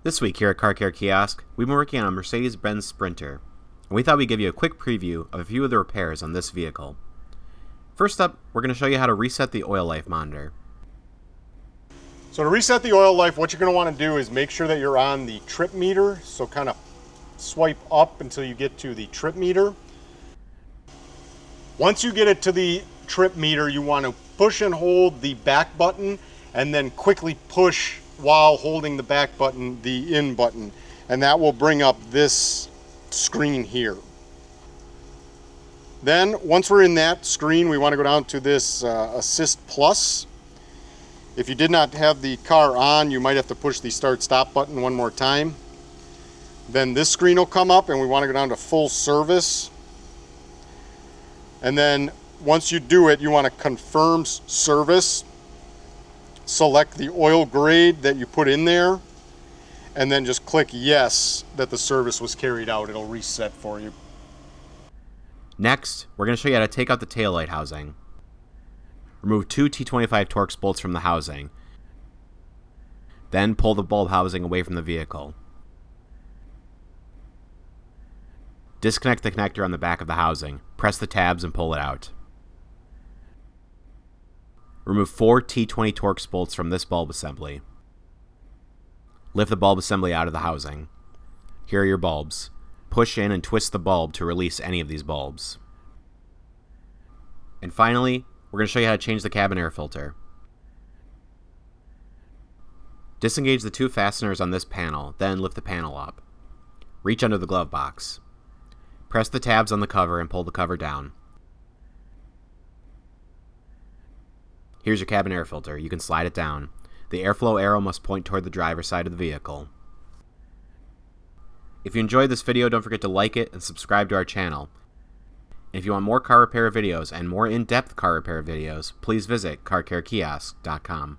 This week here at Car Care Kiosk, we've been working on a Mercedes-Benz Sprinter, and we thought we'd give you a quick preview of a few of the repairs on this vehicle. First up, we're going to show you how to reset the oil life monitor. So to reset the oil life, what you're going to want to do is make sure that you're on the trip meter. So kind of swipe up until you get to the trip meter. Once you get it to the trip meter, you want to push and hold the back button and then quickly push while holding the back button, the in button, and that will bring up this screen here. Then once we're in that screen, we want to go down to this Assist Plus. If you did not have the car on, you might have to push the start stop button one more time. Then this screen will come up and we want to go down to Full Service. And then once you do it, you want to confirm service. Select the oil grade that you put in there, and then just click yes that the service was carried out. It'll reset for you. Next, we're going to show you how to take out the taillight housing. Remove two T25 Torx bolts from the housing. Then pull the bulb housing away from the vehicle. Disconnect the connector on the back of the housing. Press the tabs and pull it out. Remove four T20 Torx bolts from this bulb assembly. Lift the bulb assembly out of the housing. Here are your bulbs. Push in and twist the bulb to release any of these bulbs. And finally, we're going to show you how to change the cabin air filter. Disengage the two fasteners on this panel, then lift the panel up. Reach under the glove box. Press the tabs on the cover and pull the cover down. Here's your cabin air filter. You can slide it down. The airflow arrow must point toward the driver's side of the vehicle. If you enjoyed this video, don't forget to like it and subscribe to our channel. And if you want more car repair videos and more in-depth car repair videos, please visit carcarekiosk.com.